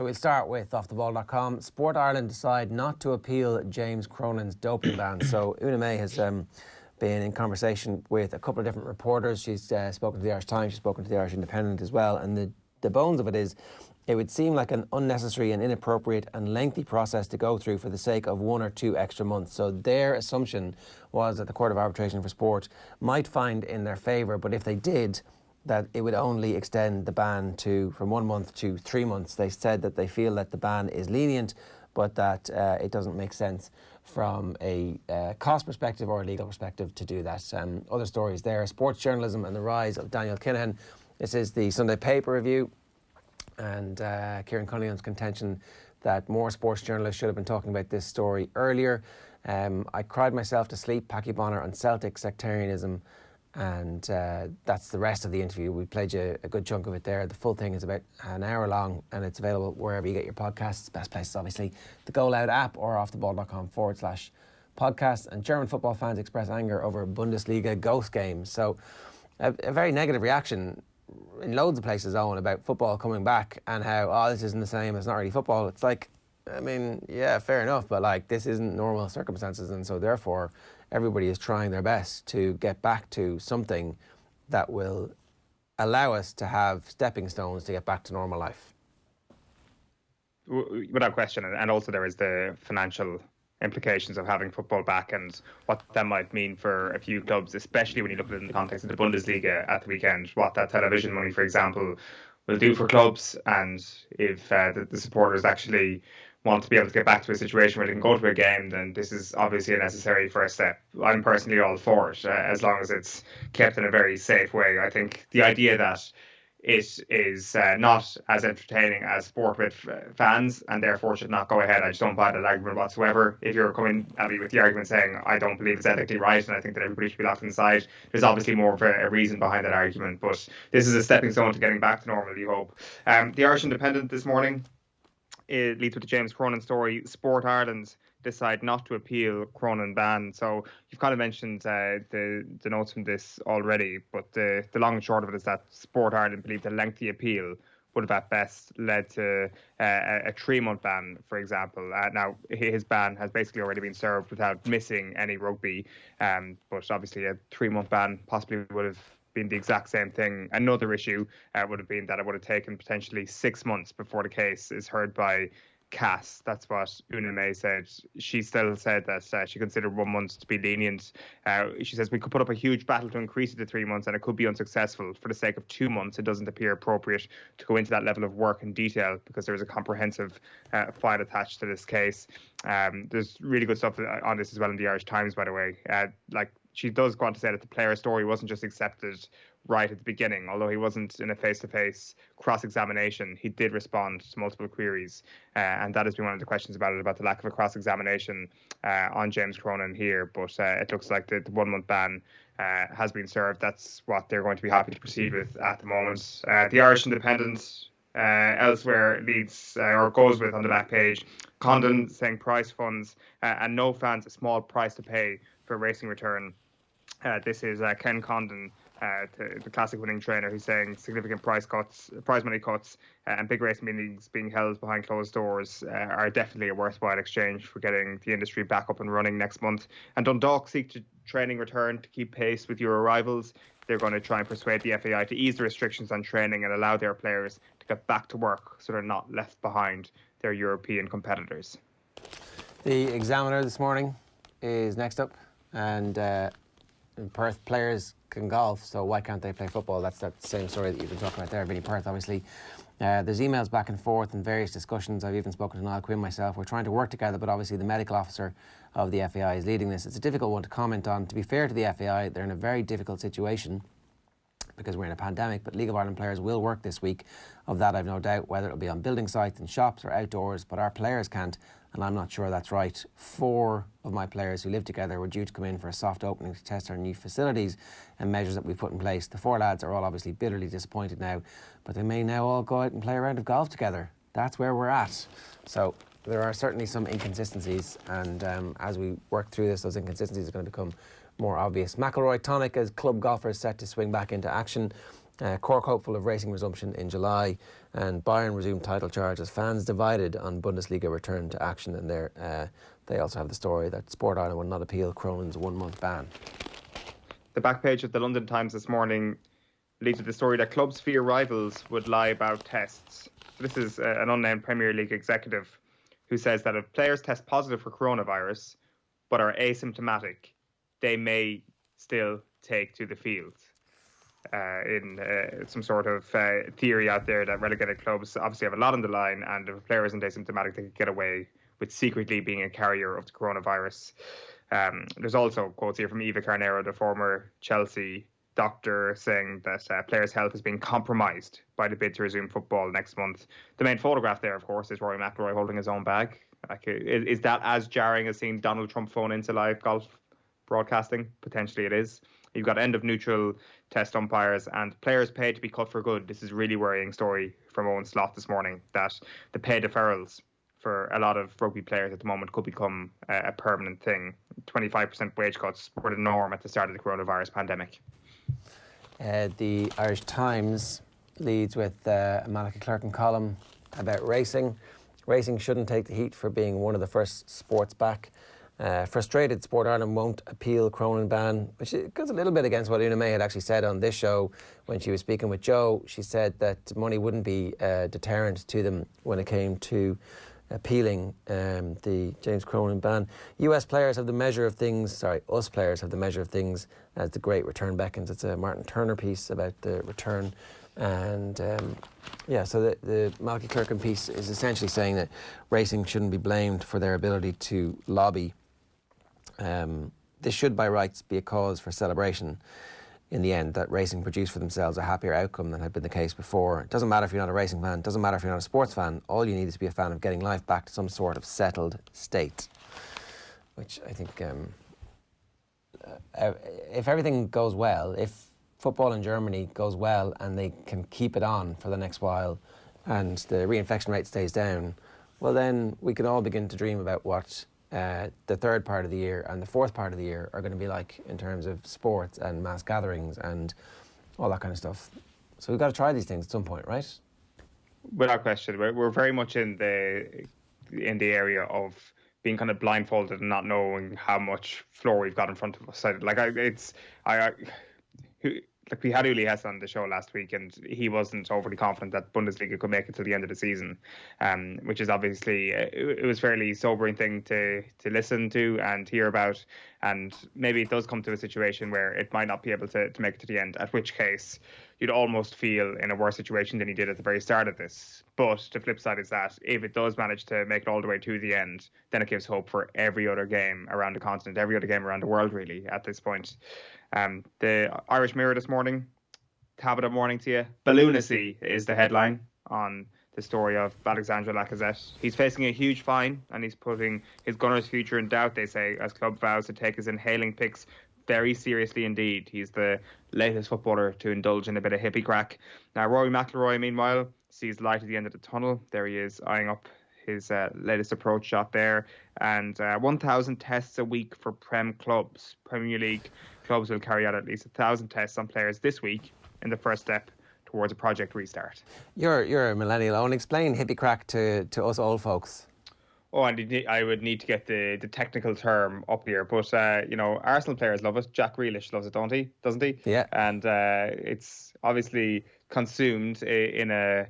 We'll start with offtheball.com. Sport Ireland decide not to appeal James Cronin's doping ban. So Una May has been in conversation with a couple of different reporters. She's spoken to the Irish Times, she's spoken to the Irish Independent as well. And the bones of it is, it would seem like an unnecessary and inappropriate and lengthy process to go through for the sake of 1 or 2 extra months. So their assumption was that the Court of Arbitration for Sport might find in their favour, but if they did, that it would only extend the ban from 1 month to 3 months. They said that they feel that the ban is lenient, but that it doesn't make sense from a cost perspective or a legal perspective to do that. Other stories there: sports journalism and the rise of Daniel Kinahan. This is the Sunday paper review, and Kieran Cunningham's contention that more sports journalists should have been talking about this story earlier. I cried myself to sleep, Packy Bonner, on Celtic sectarianism. And that's the rest of the interview. We played you a good chunk of it there. The full thing is about an hour long, and it's available wherever you get your podcasts. Best place is obviously the Go Loud app or offtheball.com/podcast. And German football fans express anger over Bundesliga ghost games. So a very negative reaction in loads of places, Eoin, about football coming back and how, this isn't the same, it's not really football. It's like, I mean, yeah, fair enough, but like, this isn't normal circumstances, and so therefore everybody is trying their best to get back to something that will allow us to have stepping stones to get back to normal life. Without question, and also there is the financial implications of having football back and what that might mean for a few clubs, especially when you look at it in the context of the Bundesliga at the weekend, what that television money, for example, will do for clubs, and if the supporters actually want to be able to get back to a situation where they can go to a game, then this is obviously a necessary first step. I'm personally all for it, as long as it's kept in a very safe way. I think the idea that it is not as entertaining as sport with fans and therefore should not go ahead, I just don't buy that argument whatsoever. If you're coming at me with the argument saying I don't believe it's ethically right and I think that everybody should be locked inside, there's obviously more of a reason behind that argument. But this is a stepping stone to getting back to normal, you hope. The Irish Independent this morning, it leads with the James Cronin story. Sport Ireland decide not to appeal Cronin ban. So you've kind of mentioned the notes from this already, but the long and short of it is that Sport Ireland believed a lengthy appeal would have at best led to a 3-month ban, for example. Now, his ban has basically already been served without missing any rugby, but obviously a 3-month ban possibly would have been the exact same thing. Another issue would have been that it would have taken potentially 6 months before the case is heard by CAS. That's what Una May said. She still said that she considered 1 month to be lenient. She says we could put up a huge battle to increase it to 3 months and it could be unsuccessful. For the sake of 2 months, it doesn't appear appropriate to go into that level of work in detail because there is a comprehensive file attached to this case. There's really good stuff on this as well in the Irish Times, by the way. She does go on to say that the player's story wasn't just accepted right at the beginning. Although he wasn't in a face-to-face cross-examination, he did respond to multiple queries. And that has been one of the questions about the lack of a cross-examination on James Cronin here. But it looks like the 1 month ban has been served. That's what they're going to be happy to proceed with at the moment. The Irish Independent elsewhere leads or goes with on the back page, Condon saying prize funds and no fans a small price to pay for racing return. This is Ken Condon, the classic winning trainer, who's saying significant prize money cuts and big racing meetings being held behind closed doors are definitely a worthwhile exchange for getting the industry back up and running next month. And Dundalk seek to training return to keep pace with your arrivals. They're going to try and persuade the FAI to ease the restrictions on training and allow their players to get back to work so they're not left behind their European competitors. The Examiner this morning is next up, and in Perth, players can golf, so why can't they play football? That's that same story that you've been talking about there, Vinnie Perth, obviously. There's emails back and forth and various discussions. I've even spoken to Niall Quinn myself. We're trying to work together, but obviously the medical officer of the FAI is leading this. It's a difficult one to comment on. To be fair to the FAI, they're in a very difficult situation because we're in a pandemic, but League of Ireland players will work this week. Of that, I've no doubt, whether it'll be on building sites, in shops or outdoors, but our players can't, and I'm not sure that's right. 4 of my players who live together were due to come in for a soft opening to test our new facilities and measures that we've put in place. The 4 lads are all obviously bitterly disappointed now, but they may now all go out and play a round of golf together. That's where we're at. So there are certainly some inconsistencies, and as we work through this, those inconsistencies are going to become more obvious. McIlroy Tonic as club golfers set to swing back into action. Cork hopeful of racing resumption in July, and Bayern resumed title charge as fans divided on Bundesliga return to action. And they also have the story that Sport Ireland will not appeal Cronin's 1-month ban. The back page of the London Times this morning leads to the story that clubs fear rivals would lie about tests. So this is an unnamed Premier League executive who says that if players test positive for coronavirus but are asymptomatic, they may still take to the field. In some sort of theory out there that relegated clubs obviously have a lot on the line, and if a player isn't asymptomatic, they could get away with secretly being a carrier of the coronavirus. There's also quotes here from Eva Carnero, the former Chelsea doctor, saying that players' health is being compromised by the bid to resume football next month. The main photograph there, of course, is Rory McIlroy holding his own bag. Like, is that as jarring as seeing Donald Trump phone into live golf broadcasting? Potentially it is. You've got end of neutral test umpires and players paid to be cut for good. This is a really worrying story from Owen Slot this morning, that the pay deferrals for a lot of rugby players at the moment could become a permanent thing. 25% wage cuts were the norm at the start of the coronavirus pandemic. The Irish Times leads with a Malachy Clerkin column about racing. Racing shouldn't take the heat for being one of the first sports back. Frustrated, Sport Ireland won't appeal Cronin ban, which goes a little bit against what Una May had actually said on this show when she was speaking with Joe. She said that money wouldn't be a deterrent to them when it came to appealing the James Cronin ban. US players have the measure of things, us players have the measure of things as the great return beckons. It's a Martin Turner piece about the return. And so the Malachy Clerkin piece is essentially saying that racing shouldn't be blamed for their ability to lobby. This should by rights be a cause for celebration in the end, that racing produced for themselves a happier outcome than had been the case before. It doesn't matter if you're not a racing fan, it doesn't matter if you're not a sports fan, all you need is to be a fan of getting life back to some sort of settled state. Which I think, if everything goes well, if football in Germany goes well and they can keep it on for the next while and the reinfection rate stays down, well then we can all begin to dream about what the third part of the year and the fourth part of the year are going to be like in terms of sports and mass gatherings and all that kind of stuff. So we've got to try these things at some point, right? Without question. We're very much in the area of being kind of blindfolded and not knowing how much floor we've got in front of us. We had Uli Hess on the show last week, and he wasn't overly confident that Bundesliga could make it to the end of the season, which is obviously it was a fairly sobering thing to listen to and hear about. And maybe it does come to a situation where it might not be able to make it to the end, at which case you'd almost feel in a worse situation than he did at the very start of this. But the flip side is that if it does manage to make it all the way to the end, then it gives hope for every other game around the continent, every other game around the world, really, at this point. The Irish Mirror this morning, top of the morning to you. Balloonacy is the headline on the story of Alexandre Lacazette. He's facing a huge fine and he's putting his Gunners' future in doubt, they say, as club vows to take his inhaling picks very seriously indeed. He's the latest footballer to indulge in a bit of hippie crack. Now, Rory McIlroy, meanwhile, sees light at the end of the tunnel. There he is, eyeing up his latest approach shot there. And 1,000 tests a week for Premier League clubs will carry out at least 1,000 tests on players this week in the first step towards a project restart. You're a millennial. I want to explain hippie crack to us old folks. Oh, and I would need to get the technical term up here, but Arsenal players love it. Jack Grealish loves it, doesn't he? Yeah. And it's obviously consumed in a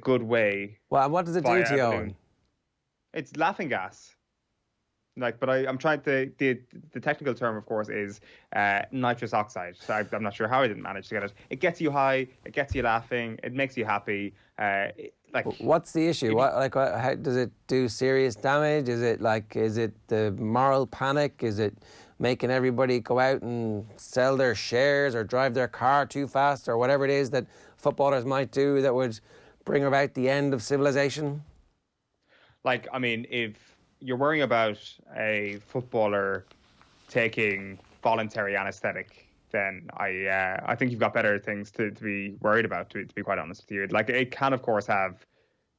good way. Well, what does it do to you, Eoin? It's laughing gas. But I'm trying to. The technical term, of course, is nitrous oxide. So I'm not sure how I didn't manage to get it. It gets you high. It gets you laughing. It makes you happy. What's the issue? How does it do serious damage? Is it the moral panic? Is it making everybody go out and sell their shares or drive their car too fast or whatever it is that footballers might do that would bring about the end of civilization? If you're worrying about a footballer taking voluntary anaesthetic, then I think you've got better things to be worried about, to be quite honest with you. It can, of course, have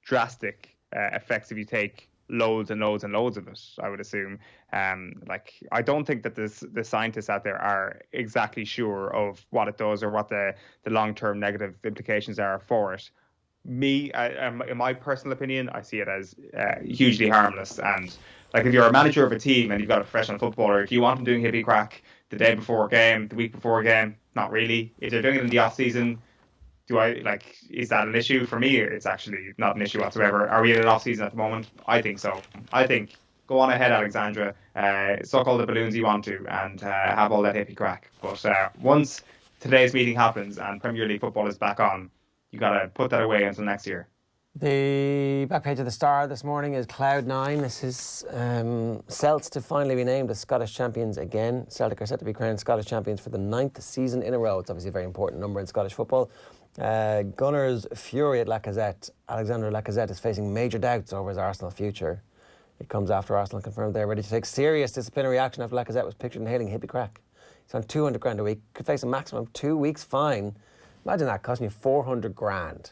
drastic effects if you take loads and loads and loads of it, I would assume. I don't think that the scientists out there are exactly sure of what it does or what the long-term negative implications are for it. In my personal opinion, I see it as hugely harmless. And like, if you're a manager of a team and you've got a professional footballer, do you want them doing Hippy Crack the day before a game, the week before a game? Not really. If they're doing it in the off season, is that an issue? For me, it's actually not an issue whatsoever. Are we in an off season at the moment? I think so. I think go on ahead, Alexandra. Suck all the balloons you want to and have all that Hippy Crack. But once today's meeting happens and Premier League football is back on, you got to put that away until next year. The back page of the Star this morning is Cloud9. This is Celts to finally be named as Scottish champions again. Celtic are set to be crowned Scottish champions for the 9th season in a row. It's obviously a very important number in Scottish football. Gunners' fury at Lacazette. Alexander Lacazette is facing major doubts over his Arsenal future. It comes after Arsenal confirmed they're ready to take serious disciplinary action after Lacazette was pictured inhaling Hippy Crack. He's on 200 grand a week. Could face a maximum of 2 weeks fine. Imagine that costing you 400 grand.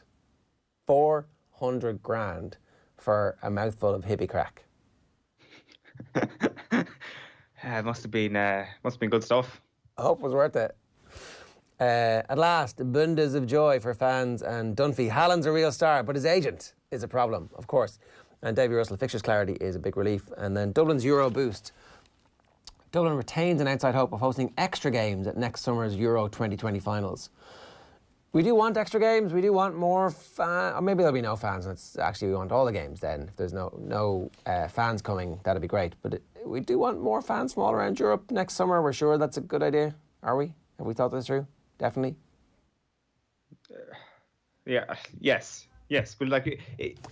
400 grand for a mouthful of Hippy Crack. It must have been good stuff. I hope it was worth it. At last, bundas of joy for fans and Dunphy. Haaland's a real star, but his agent is a problem, of course. And Davy Russell, fixtures clarity is a big relief. And then Dublin's Euro boost. Dublin retains an outside hope of hosting extra games at next summer's Euro 2020 finals. We do want extra games. We do want more or maybe there'll be no fans. We want all the games then. If there's no fans coming, that'd be great. But we do want more fans from all around Europe next summer. We're sure that's a good idea. Are we? Have we thought this through? Definitely. Yes. But like,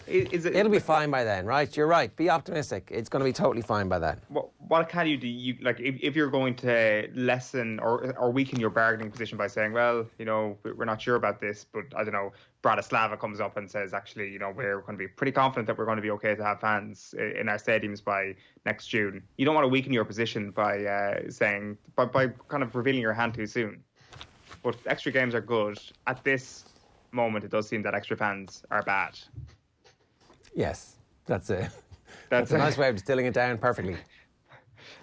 it'll be fine by then, right? You're right. Be optimistic. It's going to be totally fine by then. What can you do? If you're going to lessen or weaken your bargaining position by saying, well, we're not sure about this, but I don't know, Bratislava comes up and says, actually, we're going to be pretty confident that we're going to be okay to have fans in our stadiums by next June. You don't want to weaken your position by saying by kind of revealing your hand too soon. But extra games are good. At this moment, it does seem that extra fans are bad. Yes, that's it. That's a nice way of distilling it down perfectly.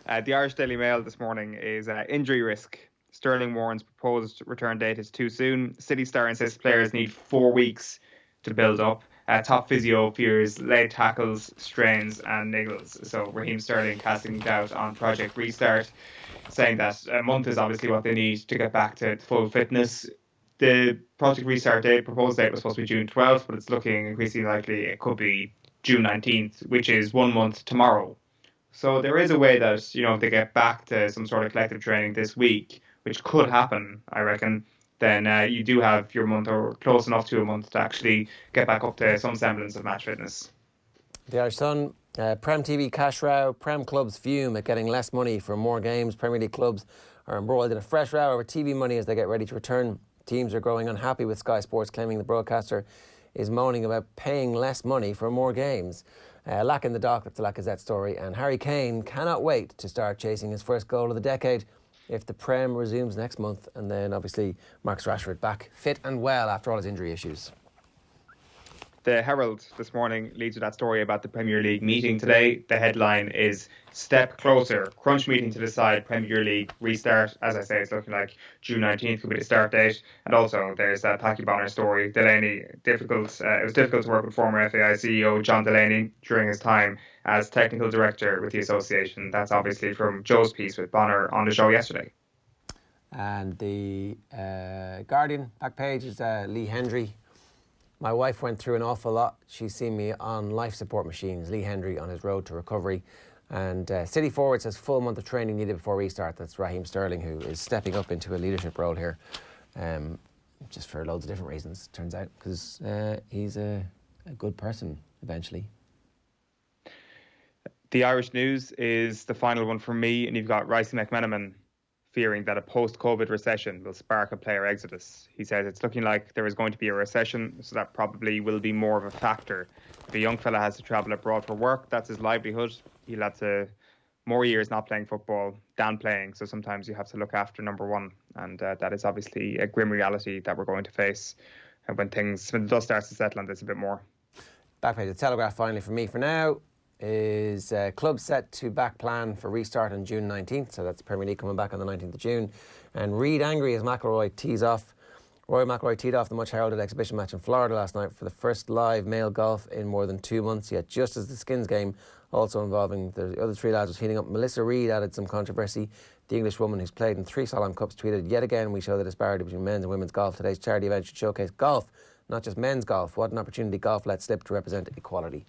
The Irish Daily Mail this morning is injury risk. Sterling warns proposed return date is too soon. City Star insists players need 4 weeks to build up. Top physio fears late tackles, strains and niggles. So Raheem Sterling casting doubt on Project Restart, saying that a month is obviously what they need to get back to full fitness. The Project Restart proposed date was supposed to be June 12th, but it's looking increasingly likely it could be June 19th, which is 1 month tomorrow. So there is a way that, if they get back to some sort of collective training this week, which could happen, I reckon, then you do have your month or close enough to a month to actually get back up to some semblance of match fitness. The Irish Sun, Prem TV cash row. Prem clubs fume at getting less money for more games. Premier League clubs are embroiled in a fresh row over TV money as they get ready to return. Teams are growing unhappy with Sky Sports, claiming the broadcaster is moaning about paying less money for more games. Lack in the dock, that's the Lacazette story. And Harry Kane cannot wait to start chasing his first goal of the decade if the Prem resumes next month. And then obviously Marcus Rashford back fit and well after all his injury issues. The Herald this morning leads with that story about the Premier League meeting today. The headline is "Step Closer, Crunch Meeting to Decide Premier League Restart." As I say, it's looking like June 19th could be the start date. And also there's that Packie Bonner story. Delaney, it was difficult to work with former FAI CEO John Delaney during his time as technical director with the association. That's obviously from Joe's piece with Bonner on the show yesterday. And the Guardian back page is Lee Hendry. My wife went through an awful lot. She's seen me on life support machines. Lee Hendry on his road to recovery. And City forward says full month of training needed before restart. That's Raheem Sterling, who is stepping up into a leadership role here, just for loads of different reasons, turns out, because he's a good person eventually. The Irish News is the final one for me, and you've got Ricey McMenamin fearing that a post-COVID recession will spark a player exodus. He says it's looking like there is going to be a recession, so that probably will be more of a factor. If a young fella has to travel abroad for work, that's his livelihood. He'll have to more years not playing football than playing, so sometimes you have to look after number one, and that is obviously a grim reality that we're going to face when the dust starts to settle on this a bit more. Back page of the Telegraph finally for me for now. is club set to back plan for restart on June 19th. So that's Premier League coming back on the 19th of June. And Reid angry as McIlroy tees off. Rory McIlroy teed off the much-heralded exhibition match in Florida last night for the first live male golf in more than 2 months. Yet just as the skins game, also involving the other three lads, was heating up, Melissa Reid added some controversy. The English woman who's played in 3 Solheim Cups tweeted, "Yet again we show the disparity between men's and women's golf. Today's charity event should showcase golf, not just men's golf. What an opportunity golf let slip to represent equality."